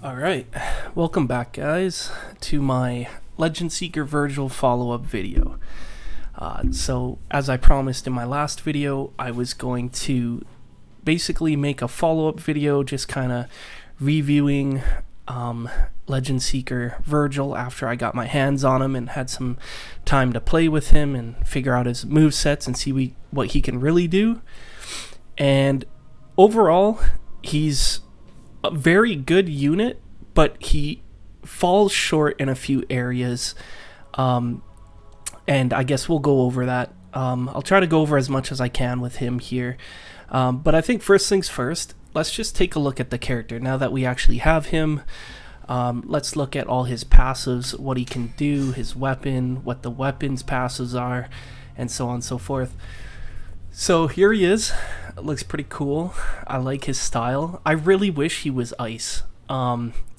Alright, welcome back guys to my Legend Seeker Vergil follow-up video. So as I promised in my last video, I was going to basically make a follow-up video just kind of reviewing Legend Seeker Vergil after I got my hands on him and had some time to play with him and figure out his movesets and see what he can really do. And overall, he's a very good unit, but he falls short in a few areas, and I guess we'll go over that. I'll try to go over as much as I can with him here, but I think first things first, let's just take a look at the character. Now that we actually have him, let's look at all his passives, what he can do, his weapon, what the weapon's passives are, and so on and so forth. So here he is. It looks pretty cool. I like his style. I really wish he was ice.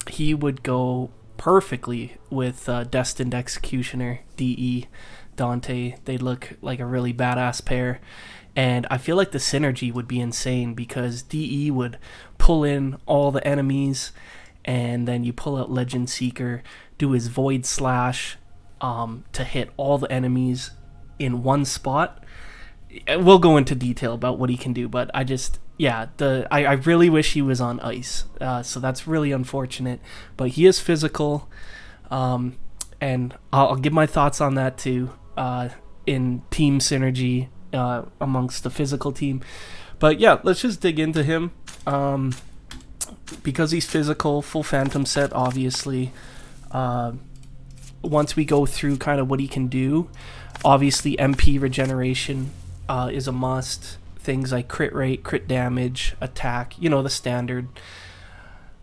He would go perfectly with Destined Executioner, DE, Dante. They look like a really badass pair. And I feel like the synergy would be insane because DE would pull in all the enemies, and then you pull out Legend Seeker, do his Void Slash to hit all the enemies in one spot. We'll go into detail about what he can do, but I really wish he was on ice. So that's really unfortunate. But he is physical, and I'll give my thoughts on that too in team synergy amongst the physical team. But yeah, let's just dig into him. Because he's physical, full Phantom set, obviously. Once we go through kind of what he can do, obviously MP regeneration is a must. Things like crit rate, crit damage, attack, you know, the standard.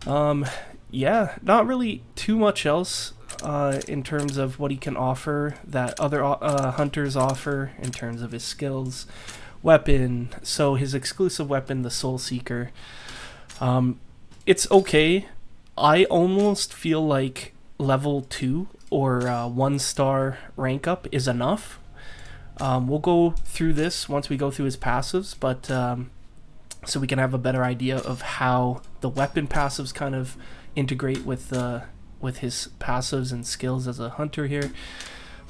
Yeah, not really too much else in terms of what he can offer that other hunters offer in terms of his skills. Weapon, so his exclusive weapon, the Soul Seeker. It's okay. I almost feel like level 2 or 1-star rank up is enough. We'll go through this once we go through his passives, but so we can have a better idea of how the weapon passives kind of integrate with his passives and skills as a hunter here.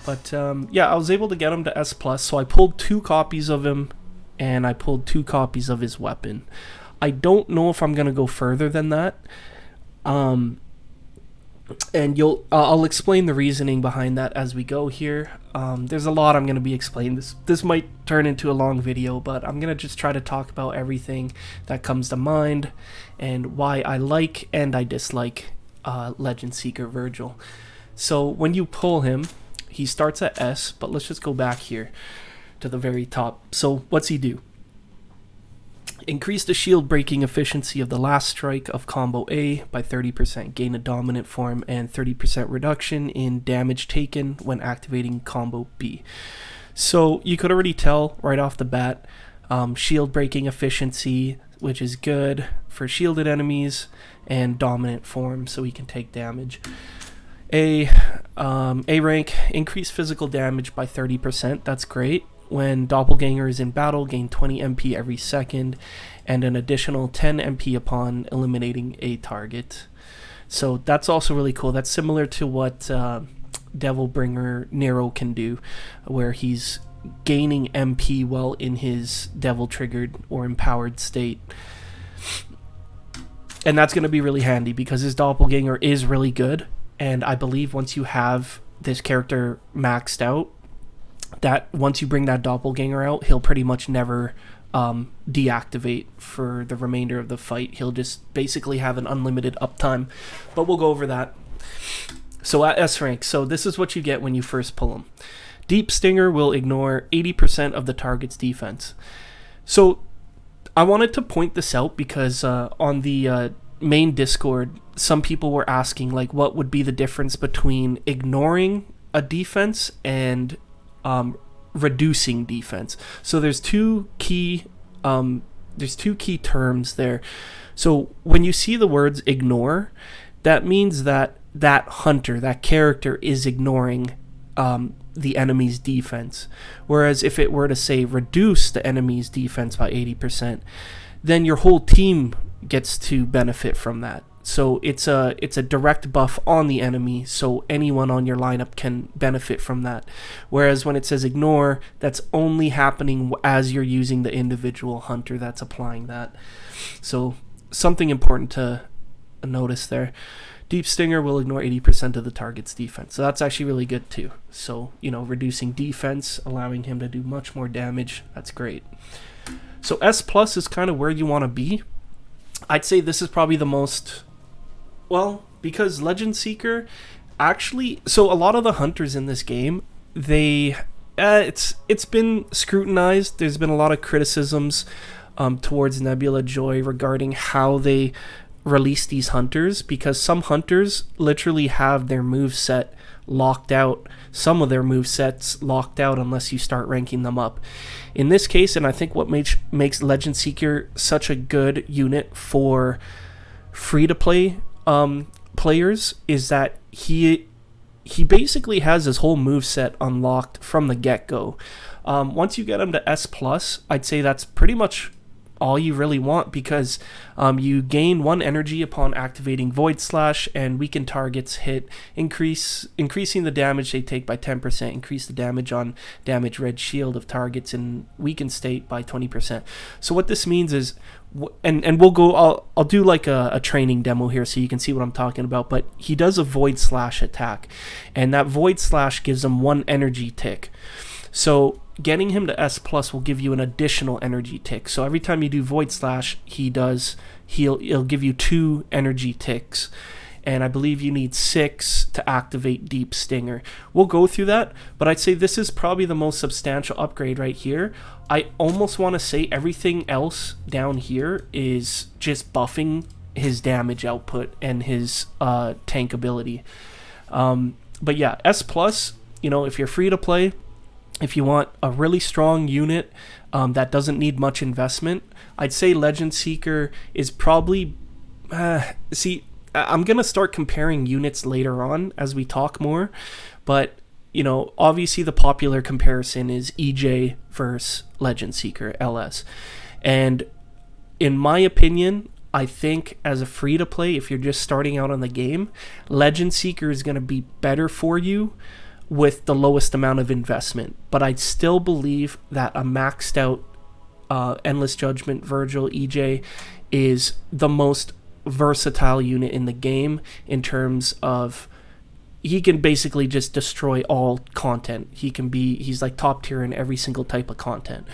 But yeah, I was able to get him to S+, so I pulled 2 copies of him, and I pulled 2 copies of his weapon. I don't know if I'm going to go further than that. And I'll explain the reasoning behind that as we go here. There's a lot I'm going to be explaining. This might turn into a long video, but I'm going to just try to talk about everything that comes to mind and why I like and I dislike Legend Seeker Vergil. So when you pull him, he starts at S, but let's just go back here to the very top. So what's he do? Increase the shield breaking efficiency of the last strike of combo A by 30%, gain a dominant form, and 30% reduction in damage taken when activating combo B. So you could already tell right off the bat, shield breaking efficiency, which is good for shielded enemies, and dominant form, so he can take damage. A rank, increase physical damage by 30%, that's great. When Doppelganger is in battle, gain 20 MP every second, and an additional 10 MP upon eliminating a target. So that's also really cool. That's similar to what Devilbringer Nero can do, where he's gaining MP while in his devil-triggered or empowered state. And that's going to be really handy because his Doppelganger is really good, and I believe once you have this character maxed out, that once you bring that Doppelganger out, he'll pretty much never deactivate for the remainder of the fight. He'll just basically have an unlimited uptime, but we'll go over that. So at S rank, so this is what you get when you first pull him. Deep Stinger will ignore 80% of the target's defense. So I wanted to point this out because on the main Discord, some people were asking like what would be the difference between ignoring a defense and reducing defense. So there's two key terms there. So when you see the words ignore, that means that hunter, that character, is ignoring the enemy's defense. Whereas if it were to say reduce the enemy's defense by 80%, then your whole team gets to benefit from that. So it's a direct buff on the enemy, so anyone on your lineup can benefit from that. Whereas when it says ignore, that's only happening as you're using the individual hunter that's applying that. So something important to notice there. Deep Stinger will ignore 80% of the target's defense. So that's actually really good too. So, reducing defense, allowing him to do much more damage. That's great. So S plus is kind of where you want to be. I'd say this is probably the most, because Legend Seeker actually, so a lot of the hunters in this game, it's been scrutinized. There's been a lot of criticisms towards Nebula Joy regarding how they release these hunters, because some hunters literally have their moveset locked out, some of their movesets locked out unless you start ranking them up. In this case, and I think what makes Legend Seeker such a good unit for free-to-play players is that he basically has his whole moveset unlocked from the get-go. Once you get him to S+, I'd say that's pretty much all you really want, because you gain 1 energy upon activating Void Slash, and weakened targets hit, increasing the damage they take by 10%, increase the damage on damage red shield of targets in weakened state by 20%. So what this means is, and we'll go, I'll do like a training demo here so you can see what I'm talking about, but he does a Void Slash attack, and that Void Slash gives him 1 energy tick. So getting him to S+ will give you an additional energy tick. So every time you do Void Slash, he'll give you 2 energy ticks. And I believe you need 6 to activate Deep Stinger. We'll go through that, but I'd say this is probably the most substantial upgrade right here. I almost want to say everything else down here is just buffing his damage output and his tank ability. But yeah, S+, if you're free to play, if you want a really strong unit that doesn't need much investment, I'd say Legend Seeker is probably... I'm going to start comparing units later on as we talk more, but, obviously the popular comparison is EJ versus Legend Seeker, LS. And in my opinion, I think as a free-to-play, if you're just starting out on the game, Legend Seeker is going to be better for you with the lowest amount of investment. But I still believe that a maxed out Endless Judgment Vergil EJ is the most versatile unit in the game in terms of he can basically just destroy all content. He's like top tier in every single type of content.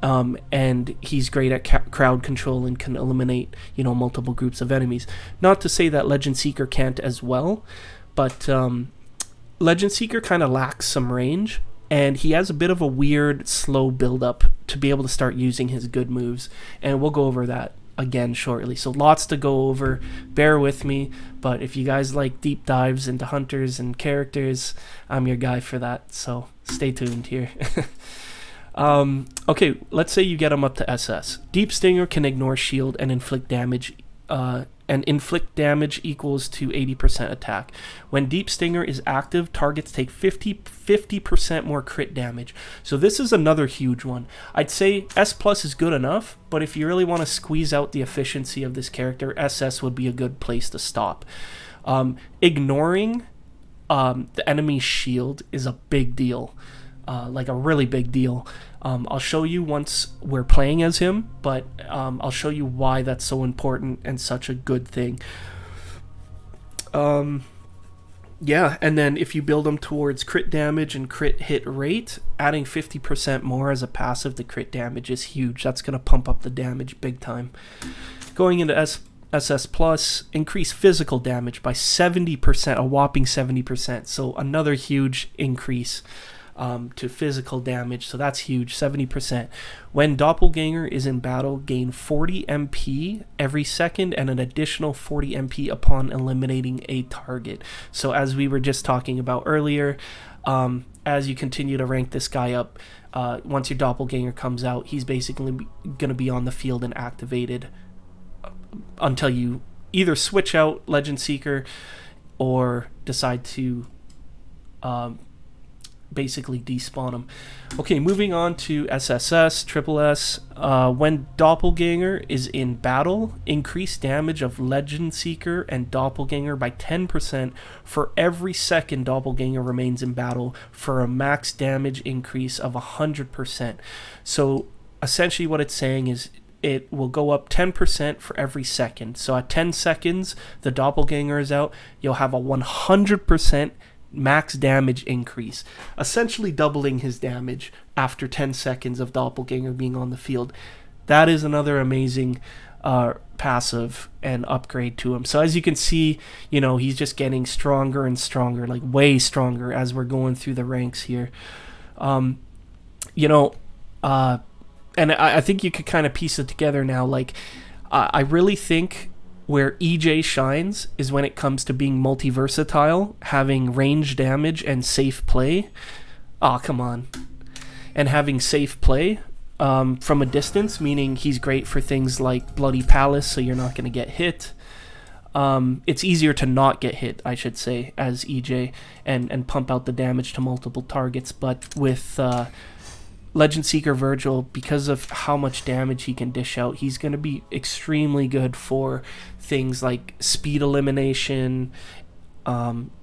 And he's great at crowd control and can eliminate, multiple groups of enemies. Not to say that Legend Seeker can't as well, but Legend Seeker kind of lacks some range, and he has a bit of a weird, slow build-up to be able to start using his good moves, and we'll go over that again shortly. So lots to go over, bear with me, but if you guys like deep dives into hunters and characters, I'm your guy for that, so stay tuned here. Okay, let's say you get him up to SS. Deep Stinger can ignore shield and inflict damage, equals to 80% attack. When Deep Stinger is active, targets take 50% more crit damage. So this is another huge one. I'd say S+ is good enough, but if you really want to squeeze out the efficiency of this character, SS would be a good place to stop. Ignoring the enemy's shield is a big deal. Like a really big deal. I'll show you once we're playing as him, but I'll show you why that's so important and such a good thing. Yeah, and then if you build him towards crit damage and crit hit rate, adding 50% more as a passive to crit damage is huge. That's going to pump up the damage big time. Going into SS Plus, increase physical damage by 70%, a whopping 70%. So another huge increase to physical damage, so that's huge, 70%. When Doppelganger is in battle, gain 40 MP every second and an additional 40 MP upon eliminating a target. So as we were just talking about earlier, as you continue to rank this guy up, once your Doppelganger comes out, he's basically going to be on the field and activated until you either switch out Legend Seeker or decide to basically despawn him. Okay, moving on to SSS, Triple S. When Doppelganger is in battle, increase damage of Legend Seeker and Doppelganger by 10% for every second Doppelganger remains in battle, for a max damage increase of 100%. So essentially what it's saying is it will go up 10% for every second. So at 10 seconds, the Doppelganger is out, you'll have a 100% max damage increase, essentially doubling his damage after 10 seconds of Doppelganger being on the field. That is another amazing passive and upgrade to him. So as you can see, you know, he's just getting stronger and stronger, like way stronger as we're going through the ranks here. You know, and I think you could kind of piece it together now. Like, I really think where EJ shines is when it comes to being multi-versatile, having range damage and safe play. Oh, come on. And having safe play from a distance, meaning he's great for things like Bloody Palace, so you're not going to get hit. It's easier to not get hit, I should say, as EJ, and pump out the damage to multiple targets. But with Legend Seeker Vergil, because of how much damage he can dish out, he's going to be extremely good for things like speed elimination,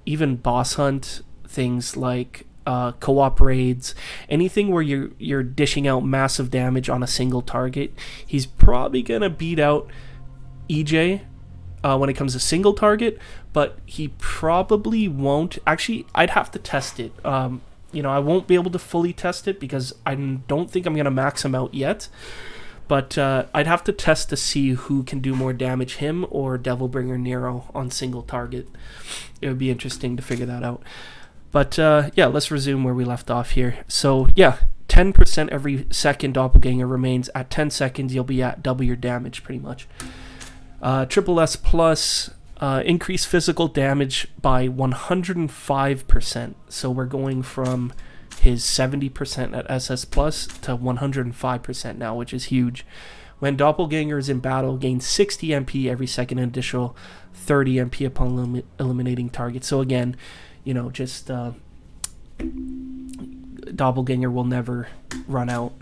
even boss hunt, things like co-op raids, anything where you're dishing out massive damage on a single target. He's probably going to beat out EJ when it comes to single target, but he probably won't. Actually, I'd have to test it. You know, I won't be able to fully test it because I don't think I'm going to max him out yet. But I'd have to test to see who can do more damage, him or Devilbringer Nero on single target. It would be interesting to figure that out. But yeah, let's resume where we left off here. So yeah, 10% every second Doppelganger remains. At 10 seconds, you'll be at double your damage pretty much. Triple S plus... increase physical damage by 105%. So we're going from his 70% at SS Plus to 105% now, which is huge. When Doppelganger is in battle, gain 60 MP every second, and additional 30 MP upon eliminating targets. So again, you know, just Doppelganger will never run out.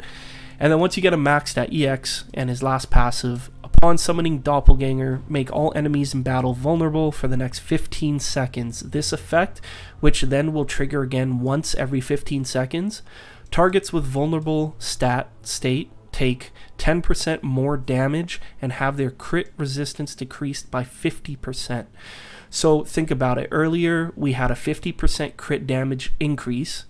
And then once you get him maxed at EX and his last passive, upon summoning Doppelganger, make all enemies in battle vulnerable for the next 15 seconds. This effect, which then will trigger again once every 15 seconds, targets with vulnerable state take 10% more damage and have their crit resistance decreased by 50%. So think about it. Earlier, we had a 50% crit damage increase,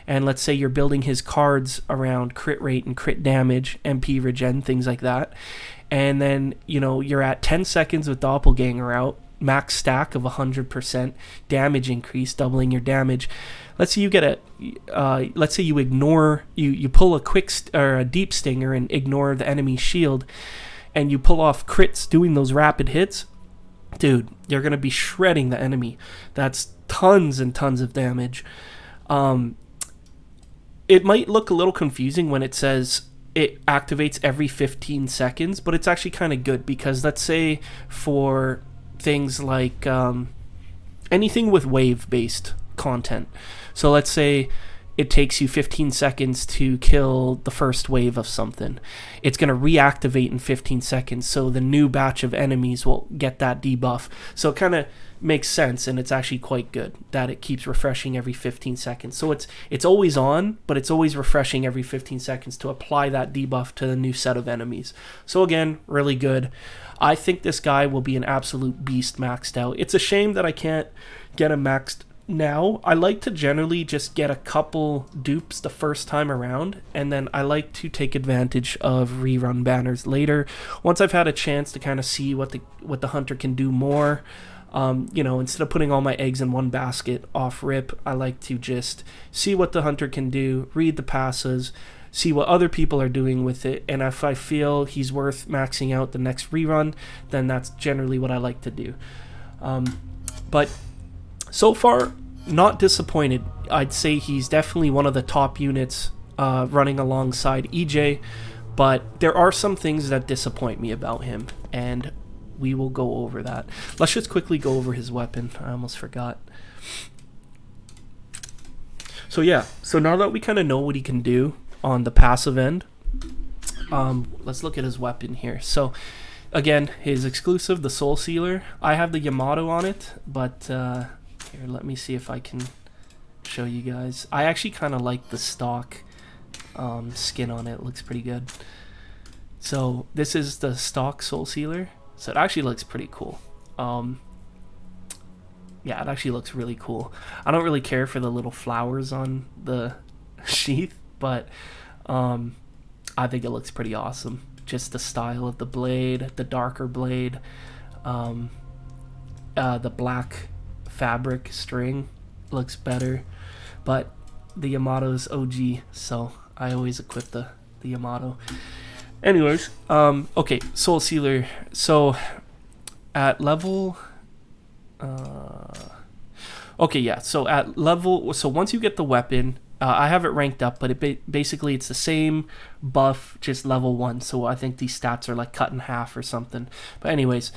and let's say you're building his cards around crit rate and crit damage, MP regen, things like that. And then, you know, you're at 10 seconds with Doppelganger out, max stack of 100% damage increase, doubling your damage. Let's say you get let's say you ignore, you pull a a deep stinger and ignore the enemy's shield, and you pull off crits doing those rapid hits. Dude, you're going to be shredding the enemy. That's tons and tons of damage. It might look a little confusing when it says it activates every 15 seconds, but it's actually kind of good because let's say for things like anything with wave-based content. So let's say it takes you 15 seconds to kill the first wave of something. It's going to reactivate in 15 seconds, so the new batch of enemies will get that debuff. So it kind of makes sense, and it's actually quite good that it keeps refreshing every 15 seconds. So it's always on, but it's always refreshing every 15 seconds to apply that debuff to the new set of enemies. So again, really good. I think this guy will be an absolute beast maxed out. It's a shame that I can't get him maxed now. I like to generally just get a couple dupes the first time around, and then I like to take advantage of rerun banners later once I've had a chance to kind of see what the hunter can do more. You know, instead of putting all my eggs in one basket off rip, I like to just see what the hunter can do, read the passes, see what other people are doing with it, and if I feel he's worth maxing out the next rerun, then that's generally what I like to do. But so far, not disappointed. I'd say he's definitely one of the top units running alongside EJ, but there are some things that disappoint me about him, and we will go over that. Let's just quickly go over his weapon. I almost forgot. So yeah, so now that we kind of know what he can do on the passive end, let's look at his weapon here. So again, his exclusive, the Soul Sealer. I have the Yamato on it, but here, let me see if I can show you guys. I actually kind of like the stock skin on it. It looks pretty good. So this is the stock Soul Sealer. So it actually looks pretty cool. Yeah, it actually looks really cool. I don't really care for the little flowers on the sheath, but I think it looks pretty awesome. Just the style of the blade, the darker blade, the black fabric string looks better, but the Yamato's OG, so I always equip the Yamato. Anyways, okay, Soul Sealer. So at level okay, yeah, so at level, so once you get the weapon, I have it ranked up, but basically it's the same buff, just level 1, so I think these stats are like cut in half or something. But anyways,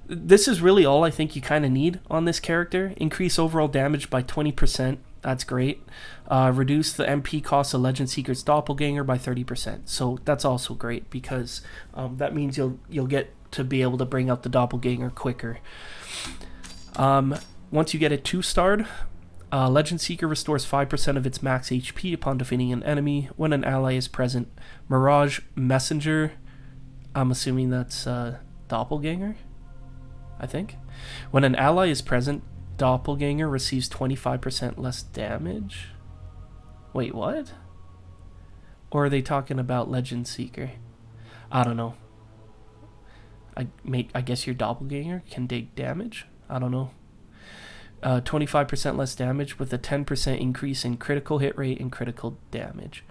this is really all I think you kind of need on this character. Increase overall damage by 20%, that's great. Reduce the MP cost of Legend Seeker's Doppelganger by 30%, so that's also great, because that means you'll get to be able to bring out the Doppelganger quicker. Once you get it 2-starred, Legend Seeker restores 5% of its max HP upon defeating an enemy when an ally is present. Mirage Messenger, I'm assuming that's Doppelganger, I think. When an ally is present, Doppelganger receives 25% less damage. Wait, what? Or are they talking about Legend Seeker? I don't know. I guess your Doppelganger can take damage? I don't know. 25% less damage with a 10% increase in critical hit rate and critical damage.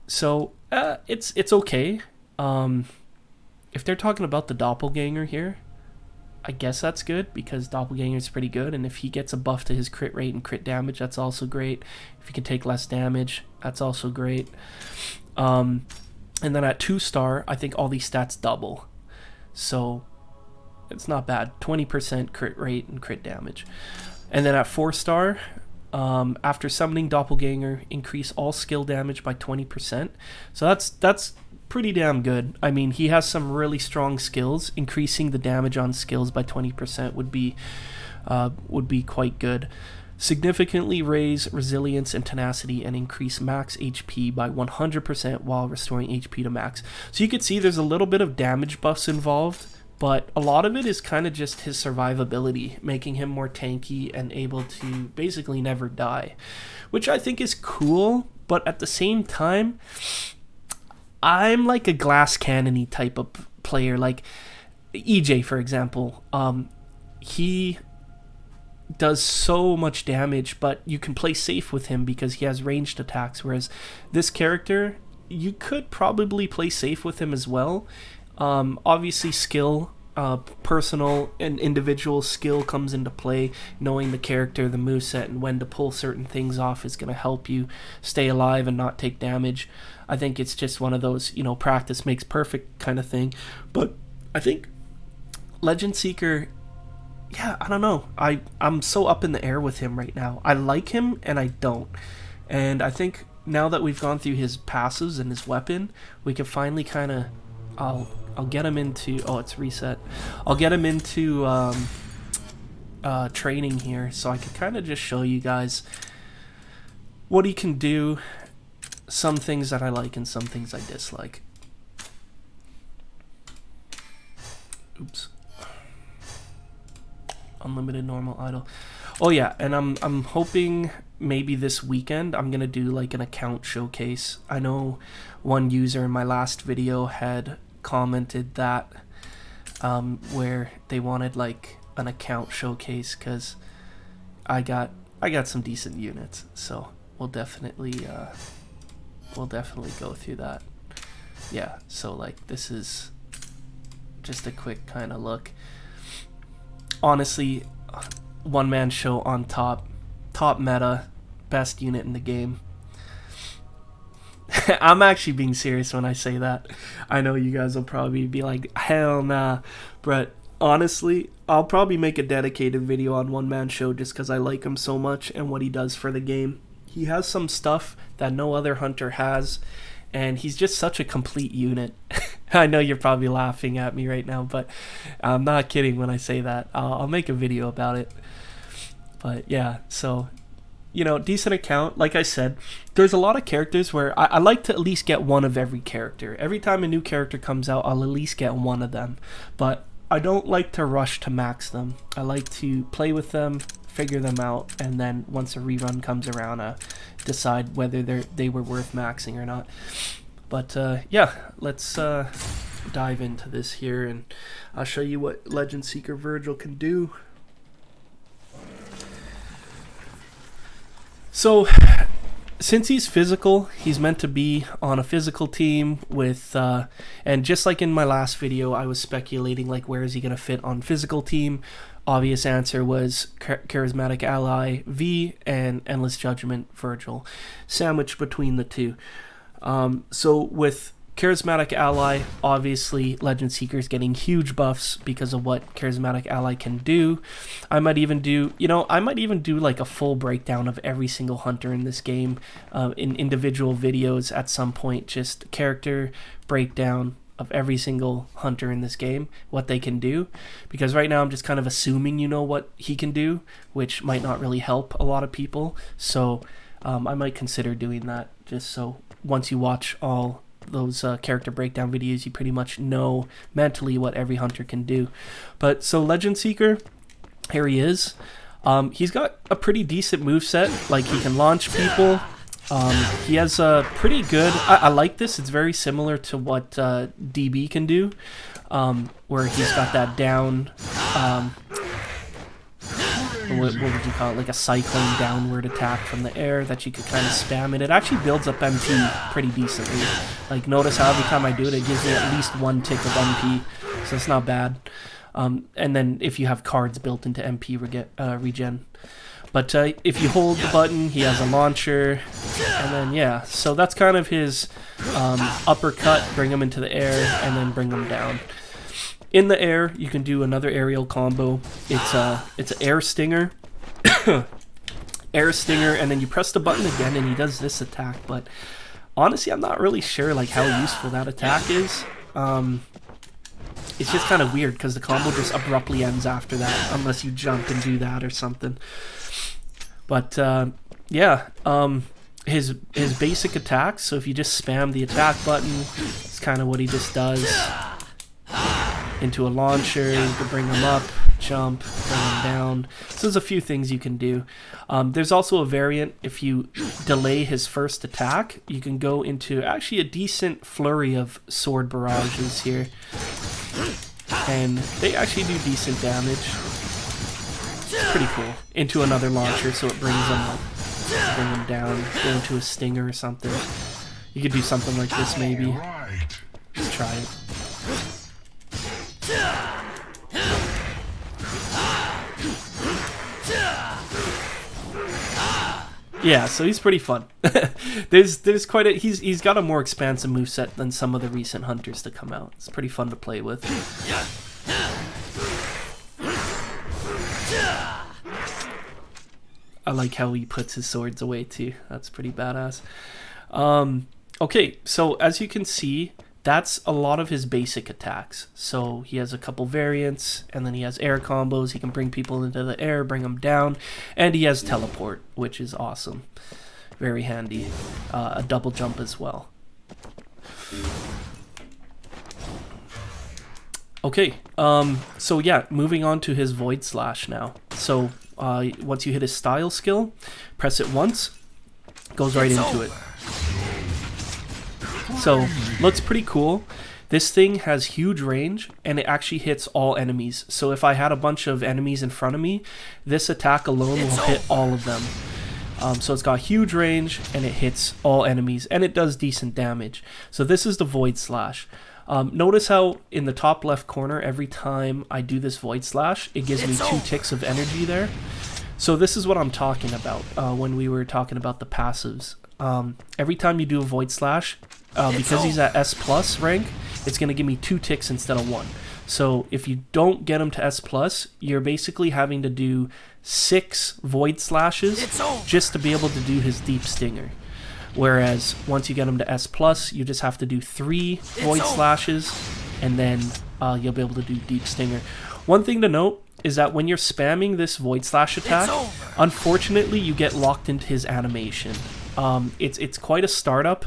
So it's okay. If they're talking about the Doppelganger here, I guess that's good, because Doppelganger is pretty good, and if he gets a buff to his crit rate and crit damage, that's also great. If he can take less damage, that's also great. And then at 2-star, I think all these stats double. So it's not bad. 20% crit rate and crit damage. And then at 4-star, after summoning Doppelganger, increase all skill damage by 20%. So that's pretty damn good. I mean, he has some really strong skills. Increasing the damage on skills by 20% would be quite good. Significantly raise resilience and tenacity and increase max HP by 100% while restoring HP to max. So you can see there's a little bit of damage buffs involved, but a lot of it is kind of just his survivability, making him more tanky and able to basically never die, which I think is cool. But at the same time, I'm like a glass cannon-y type of player. Like EJ, for example, he does so much damage, but you can play safe with him because he has ranged attacks, whereas this character, you could probably play safe with him as well. Obviously skill, personal and individual skill comes into play. Knowing the character, the moveset, and when to pull certain things off is going to help you stay alive and not take damage. I think it's just one of those, practice makes perfect kind of thing. But I think Legend Seeker, yeah, I don't know. I'm so up in the air with him right now. I like him and I don't. And I think now that we've gone through his passives and his weapon, we can finally kind of, I'll get him into, oh, it's reset. I'll get him into training here, so I can kind of just show you guys what he can do, some things that I like and some things I dislike. Oops. Unlimited normal idle. Oh yeah, and I'm hoping maybe this weekend I'm gonna do like an account showcase. I know one user in my last video had commented that where they wanted like an account showcase because I got some decent units, so we'll definitely go through that. Yeah, so like this is just a quick kind of look. Honestly, one-man show on top meta, best unit in the game. I'm actually being serious when I say that. I know you guys will probably be like, hell nah, but Honestly, I'll probably make a dedicated video on One Man Show just because I like him so much and what he does for the game. He has some stuff that no other hunter has, and he's just such a complete unit. I know you're probably laughing at me right now, but I'm not kidding when I say that. I'll make a video about it. But yeah, so, you know, decent account. Like I said, there's a lot of characters where I like to at least get one of every character. Every time a new character comes out, I'll at least get one of them. But I don't like to rush to max them. I like to play with them, figure them out, and then once a rerun comes around, decide whether they were worth maxing or not. But yeah, let's dive into this here, and I'll show you what Legend Seeker Vergil can do. So, since he's physical, he's meant to be on a physical team with, and just like in my last video, I was speculating, like, where is he going to fit on physical team? Obvious answer was Charismatic Ally V and Endless Judgment Vergil, sandwiched between the two. So with Charismatic Ally, obviously Legend Seeker is getting huge buffs because of what Charismatic Ally can do. I might even do, like a full breakdown of every single hunter in this game in individual videos at some point, just character breakdown of every single hunter in this game, what they can do, because right now I'm just kind of assuming you know what he can do, which might not really help a lot of people. So I might consider doing that, just so once you watch all those character breakdown videos, you pretty much know mentally what every hunter can do. But so Legend Seeker, here he is. He's got a pretty decent moveset, like he can launch people. He has a pretty good, I like this, it's very similar to what DB can do, where he's got that down, what would you call it, like a cycling downward attack from the air that you could kind of spam, and it actually builds up MP pretty decently. Like, notice how every time I do it, it gives me at least 1 tick of MP, so it's not bad. And then if you have cards built into MP regen. But if you hold the button, he has a launcher, and then yeah, so that's kind of his uppercut, bring him into the air, and then bring him down. In the air, you can do another aerial combo. It's an air stinger, air stinger, and then you press the button again, and he does this attack. But honestly, I'm not really sure like how useful that attack is. It's just kind of weird because the combo just abruptly ends after that, unless you jump and do that or something. But yeah, his basic attacks, so if you just spam the attack button, it's kind of what he just does. Into a launcher, you can bring him up, jump, bring him down. So there's a few things you can do. There's also a variant, if you delay his first attack, you can go into actually a decent flurry of sword barrages here. And they actually do decent damage. It's pretty cool. Into another launcher, so it brings them up, bring them down, go into a stinger or something. You could do something like this maybe. Just try it. Yeah, so he's pretty fun. there's quite a he's got a more expansive moveset than some of the recent hunters to come out. It's pretty fun to play with. I like how he puts his swords away too. That's pretty badass. Okay, so as you can see, that's a lot of his basic attacks. So he has a couple variants, and then he has air combos. He can bring people into the air, bring them down, and he has teleport, which is awesome. Very handy. A double jump as well. Okay, so yeah, moving on to his Void Slash now. So once you hit his style skill, press it once, goes right into it. So, looks pretty cool. This thing has huge range, and it actually hits all enemies. So if I had a bunch of enemies in front of me, this attack alone will hit all of them. So it's got huge range, and it hits all enemies, and it does decent damage. So this is the Void Slash. Notice how in the top left corner, every time I do this Void Slash, it gives me 2 ticks of energy there. So this is what I'm talking about when we were talking about the passives. Every time you do a Void Slash, because he's at S+ rank, it's going to give me 2 ticks instead of 1. So if you don't get him to S+, you're basically having to do 6 Void Slashes just to be able to do his Deep Stinger. Whereas once you get him to S+, you just have to do 3 Void Slashes, and then you'll be able to do Deep Stinger. One thing to note is that when you're spamming this Void Slash attack, unfortunately you get locked into his animation. It's quite a startup.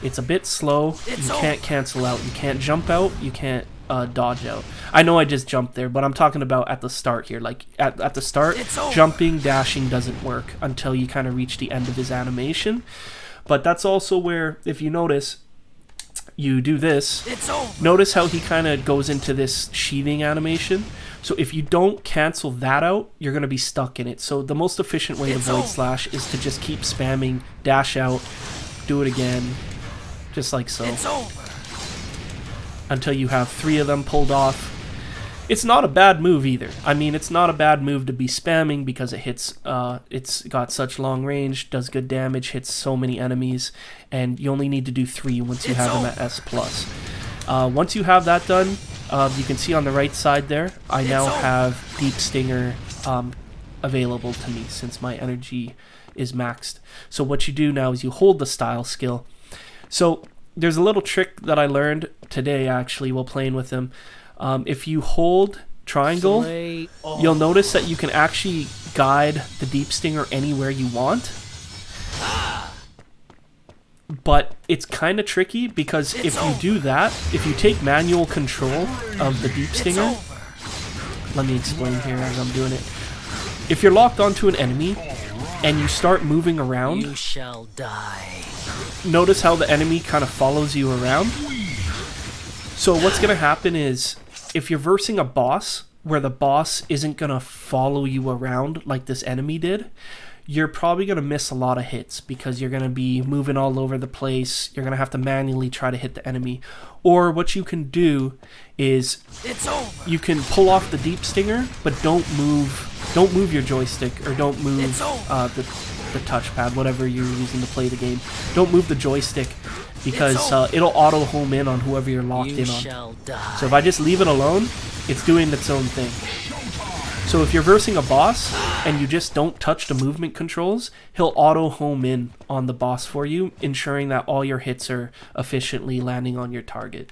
It's a bit slow. You can't cancel out. You can't jump out. You can't dodge out. I know I just jumped there, but I'm talking about at the start here. Like at the start, jumping, dashing doesn't work until you kind of reach the end of his animation. But that's also where, if you notice, you do this. Notice how he kind of goes into this sheathing animation. So if you don't cancel that out, you're going to be stuck in it. So the most efficient way to Void Slash is to just keep spamming, dash out, do it again, just like so, until you have 3 of them pulled off. It's not a bad move either. I mean, it's not a bad move to be spamming because it hits, it's got such long range, does good damage, hits so many enemies, and you only need to do 3 once you have them at S+. Once you have that done, you can see on the right side there, I now have Deep Stinger available to me since my energy is maxed. So what you do now is you hold the style skill. So there's a little trick that I learned today actually while playing with him. If you hold triangle, you'll notice that you can actually guide the Deep Stinger anywhere you want. But it's kind of tricky because if you do that, if you take manual control of the Deep Stinger, let me explain here as I'm doing it. If you're locked onto an enemy and you start moving around, you shall die. Notice how the enemy kind of follows you around. So what's going to happen is if you're versing a boss where the boss isn't going to follow you around like this enemy did, you're probably going to miss a lot of hits because you're going to be moving all over the place. You're going to have to manually try to hit the enemy. Or what you can do is you can pull off the Deep Stinger, but don't move your joystick, or don't move the touchpad, whatever you're using to play the game. Don't move the joystick because it'll auto home in on whoever you're locked in on. So if I just leave it alone, it's doing its own thing. So if you're versing a boss and you just don't touch the movement controls, he'll auto home in on the boss for you, ensuring that all your hits are efficiently landing on your target.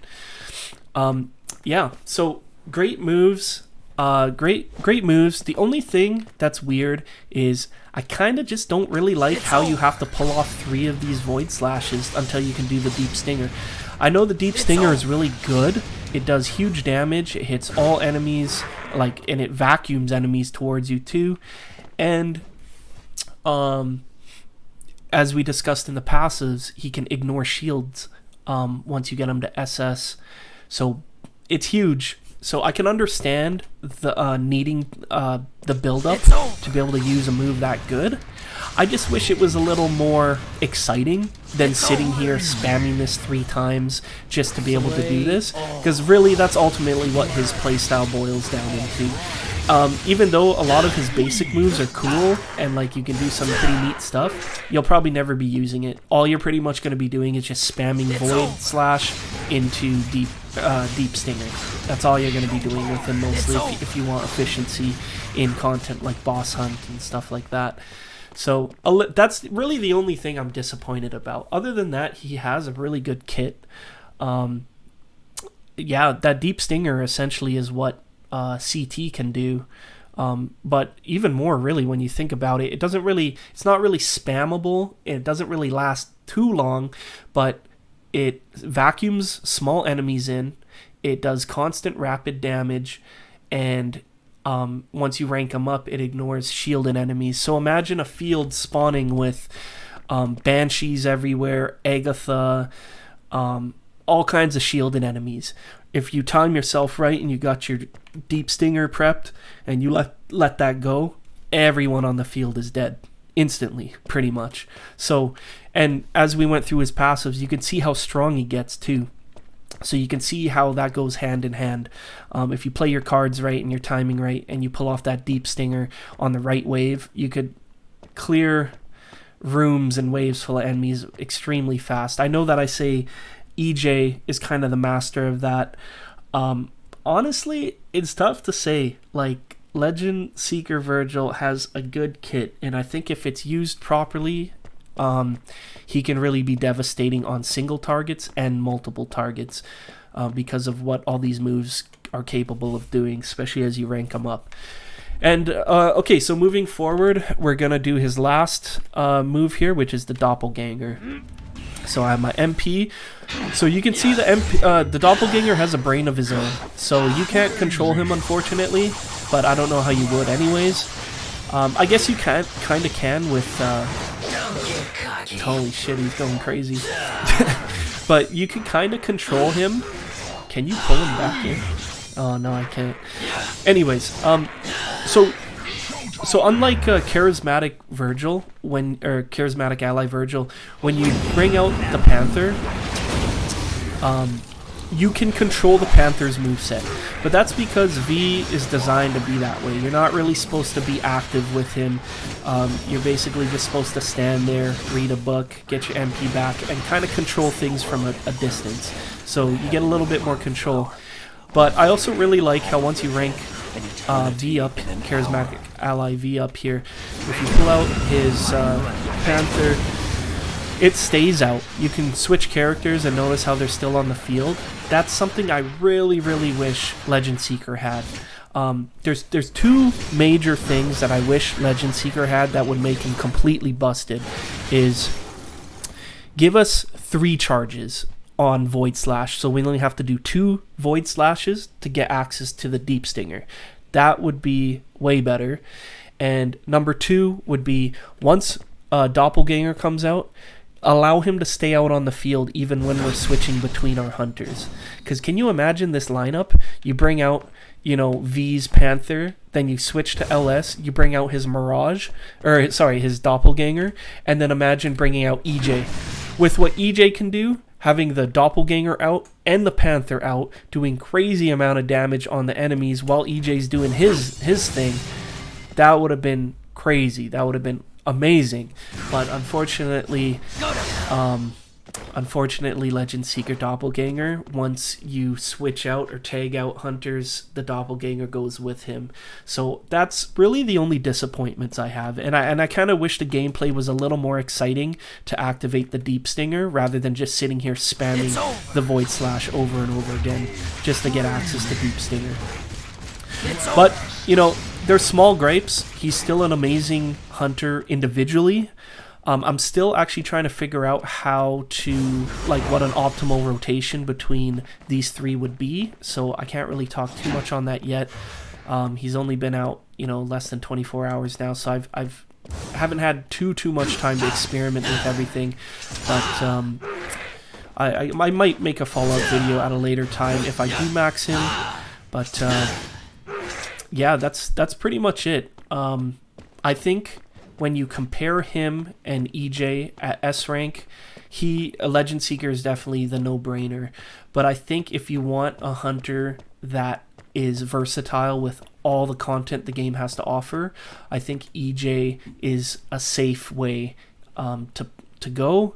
Yeah, so great moves. Great moves. The only thing that's weird is I kind of just don't really like how you have to pull off 3 of these Void Slashes until you can do the Deep Stinger. I know the Deep Stinger is really good. It does huge damage. It hits all enemies, and it vacuums enemies towards you too. And as we discussed in the passives, he can ignore shields once you get him to SS. So it's huge. So I can understand the needing the build-up to be able to use a move that good. I just wish it was a little more exciting than sitting here spamming this 3 times just to be able to do this. Because really, that's ultimately what his playstyle boils down into. Even though a lot of his basic moves are cool and you can do some pretty neat stuff, you'll probably never be using it. All you're pretty much going to be doing is just spamming Void Slash into Deep Stinger. That's all you're going to be doing with him mostly if you want efficiency in content like Boss Hunt and stuff like that. So that's really the only thing I'm disappointed about. Other than that, he has a really good kit. Yeah, that Deep Stinger essentially is what CT can do. But even more really when you think about it, it's not really spammable. It doesn't really last too long, but it vacuums small enemies in. It does constant rapid damage, and once you rank them up, it ignores shielded enemies. So imagine a field spawning with Banshees everywhere, Agatha, all kinds of shielded enemies. If you time yourself right and you got your Deep Stinger prepped and you let that go, everyone on the field is dead instantly, pretty much. So, and as we went through his passives, you can see how strong he gets too. So you can see how that goes hand in hand. If you play your cards right and your timing right and you pull off that Deep Stinger on the right wave, you could clear rooms and waves full of enemies extremely fast. I know that I say EJ is kind of the master of that. Honestly, it's tough to say. Like, Legend Seeker Vergil has a good kit, and I think if it's used properly, he can really be devastating on single targets and multiple targets because of what all these moves are capable of doing, especially as you rank them up. And okay, so moving forward, we're gonna do his last move here, which is the Doppelganger. So I have my MP. So you can see the Doppelganger has a brain of his own. So you can't control him, unfortunately, but I don't know how you would anyways. I guess you kind of can with... holy shit, he's going crazy. But you can kind of control him. Can you pull him back in? Oh, no, I can't. Anyways, so unlike charismatic Vergil, charismatic ally Vergil, when you bring out the Panther, you can control the Panther's moveset. But that's because V is designed to be that way. You're not really supposed to be active with him. You're basically just supposed to stand there, read a book, get your MP back, and kind of control things from a distance. So you get a little bit more control. But I also really like how once you rank V up, charismatic ally V up here, if you pull out his Panther, it stays out. You can switch characters and notice how they're still on the field. That's something I really, really wish Legend Seeker had. There's two major things that I wish Legend Seeker had that would make him completely busted. Is give us 3 charges on Void Slash, so we only have to do 2 Void Slashes to get access to the Deep Stinger. That would be way better. And number 2 would be, once Doppelganger comes out, allow him to stay out on the field even when we're switching between our hunters. Because can you imagine this lineup? You bring out, V's Panther, then you switch to LS, you bring out his Mirage, his Doppelganger, and then imagine bringing out EJ. With what EJ can do, having the Doppelganger out and the Panther out, doing crazy amount of damage on the enemies while EJ's doing his thing, that would have been crazy. That would have been amazing. But unfortunately, Legend Seeker Doppelganger, once you switch out or tag out hunters, the Doppelganger goes with him. So that's really the only disappointments I have. And I kind of wish the gameplay was a little more exciting to activate the Deep Stinger rather than just sitting here spamming the Void Slash over and over again just to get access to Deep Stinger. But, they're small gripes. He's still an amazing hunter individually. I'm still actually trying to figure out how to, what an optimal rotation between these 3 would be. So I can't really talk too much on that yet. He's only been out, less than 24 hours now. So I haven't had too much time to experiment with everything. But I might make a follow-up video at a later time if I do max him. But yeah, that's pretty much it. I think when you compare him and EJ at S rank, a Legend Seeker is definitely the no-brainer. But I think if you want a hunter that is versatile with all the content the game has to offer, I think EJ is a safe way to go.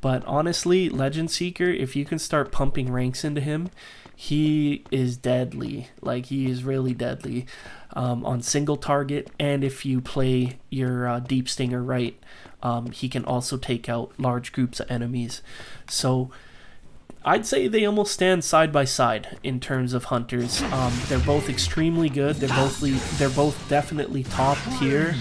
But honestly, Legend Seeker, if you can start pumping ranks into him, he is deadly. He is really deadly on single target, and if you play your Deep Stinger right, he can also take out large groups of enemies. So I'd say they almost stand side by side in terms of hunters. They're both extremely good. They're both definitely top tier.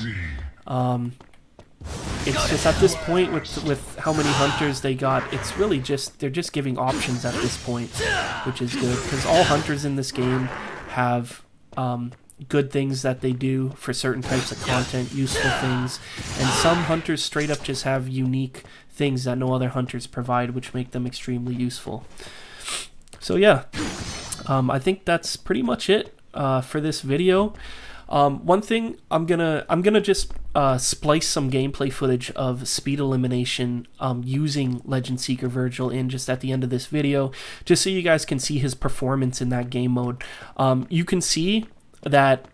It's just at this point with how many hunters they got, it's really they're just giving options at this point, which is good, because all hunters in this game have good things that they do for certain types of content, useful things, and some hunters straight up just have unique things that no other hunters provide, which make them extremely useful. So yeah, I think that's pretty much it for this video. One thing, I'm gonna just splice some gameplay footage of speed elimination using Legend Seeker Vergil in just at the end of this video, just so you guys can see his performance in that game mode. You can see that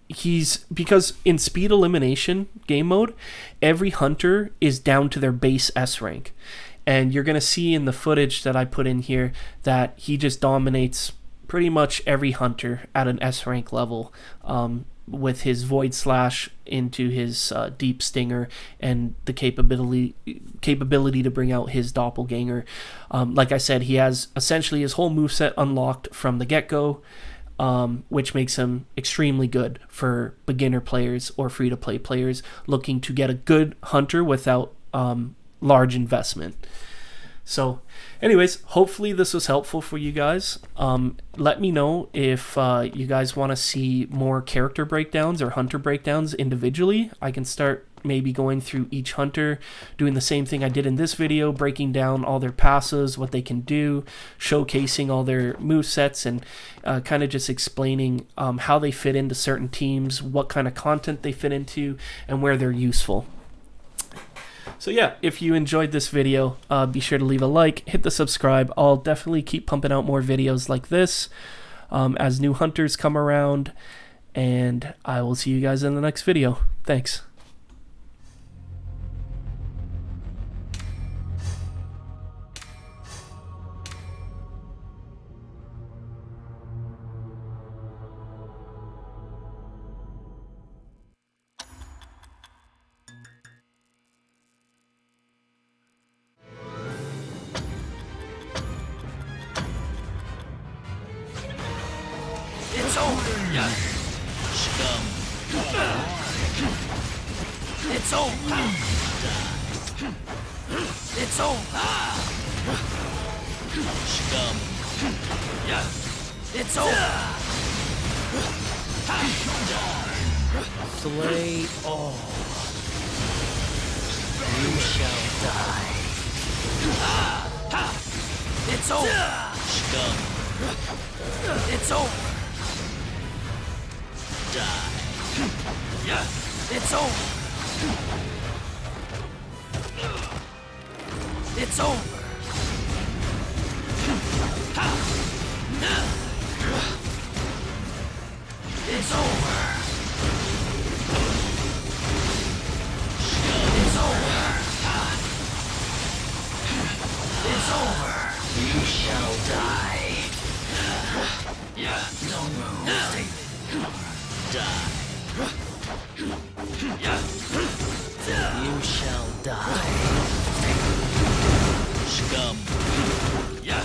because in speed elimination game mode, every hunter is down to their base S rank, and you're gonna see in the footage that I put in here that he just dominates pretty much every hunter at an S rank level, with his Void Slash into his Deep Stinger and the capability to bring out his Doppelganger. Like I said, he has essentially his whole moveset unlocked from the get-go, which makes him extremely good for beginner players or free-to-play players looking to get a good hunter without large investment. So anyways, hopefully this was helpful for you guys. Let me know if you guys want to see more character breakdowns or hunter breakdowns individually. I can start maybe going through each hunter, doing the same thing I did in this video, breaking down all their passes, what they can do, showcasing all their movesets, and kind of just explaining how they fit into certain teams, what kind of content they fit into, and where they're useful. So yeah, if you enjoyed this video, be sure to leave a like, hit the subscribe. I'll definitely keep pumping out more videos like this as new hunters come around, and I will see you guys in the next video. Thanks. It's over. Yeah. Scum. It's over. It's over. Scum. Yeah. It's over. Slay all. You shall die. It's over. Scum. It's over. Die. Yeah. It's over. It's over. It's over. It's over. It's over. You shall die. Yeah. Don't move. Stay. Die. Yeah. You shall die. Scum. Yeah.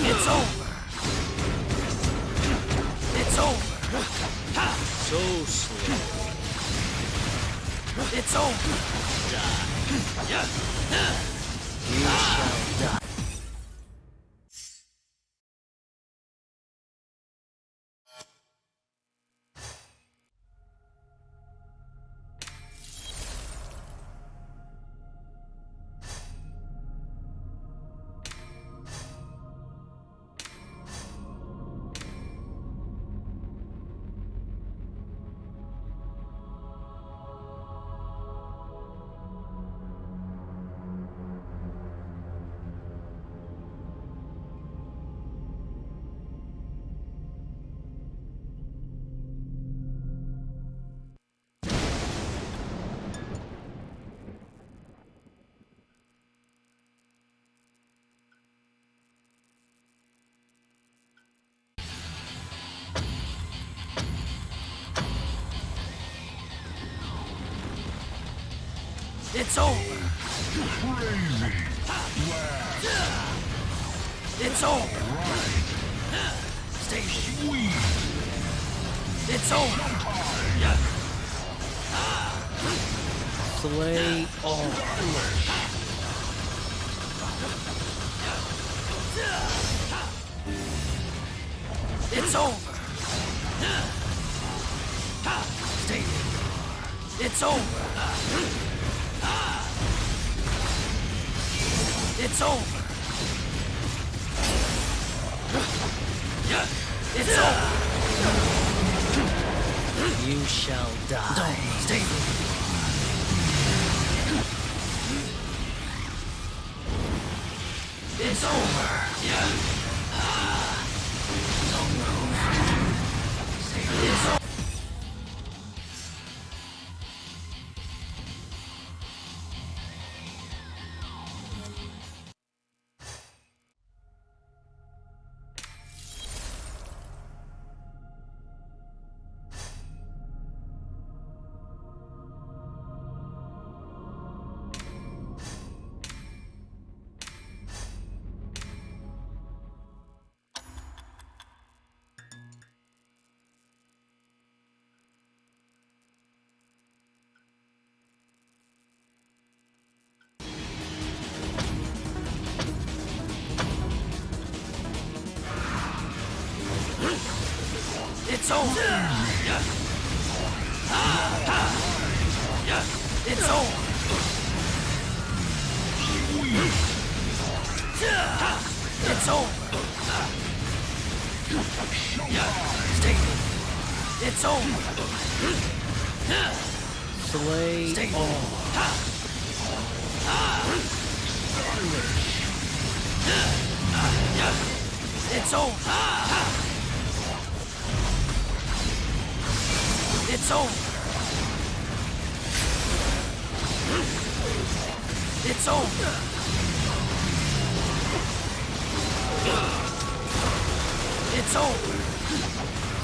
It's over. It's over. So slow. It's over. Die. Yeah. You shall die. It's over. Crazy. It's over. Stay Sweet. It's over. Yeah. Slay all. It's over. Stay. It's over. It's over. Yeah. It's over. You shall die. Don't stay. It's over. Yeah. Don't move. It's over. over. It's over. It's over. Stay with me. It's over. Slay Stay with all. me. It's over. It's over. It's over. It's over.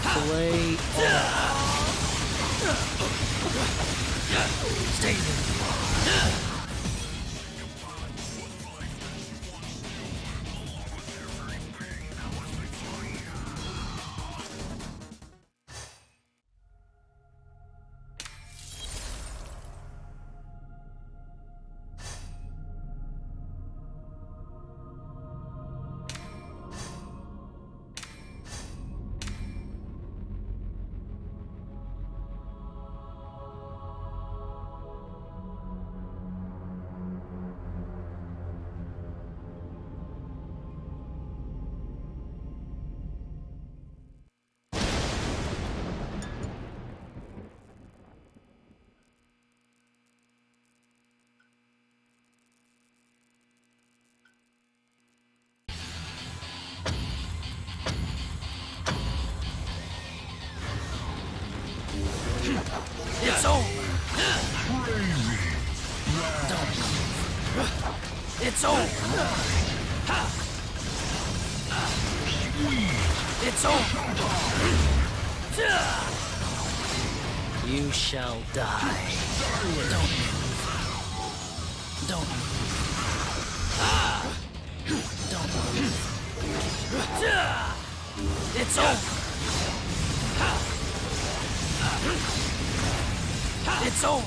Slay all. Stay with me. It's over. Don't move. It's over. It's over. You shall die. Don't move. Don't move. Don't move. It's over. It's over.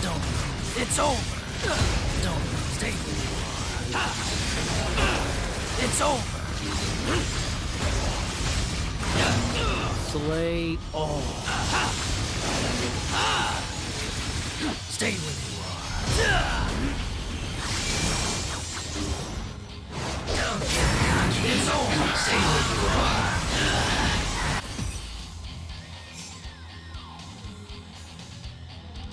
Don't move. It's over. Don't move. Stay where you are. It's over. Slay all. Stay where you are. Don't get cocky. It's over. Stay where you are.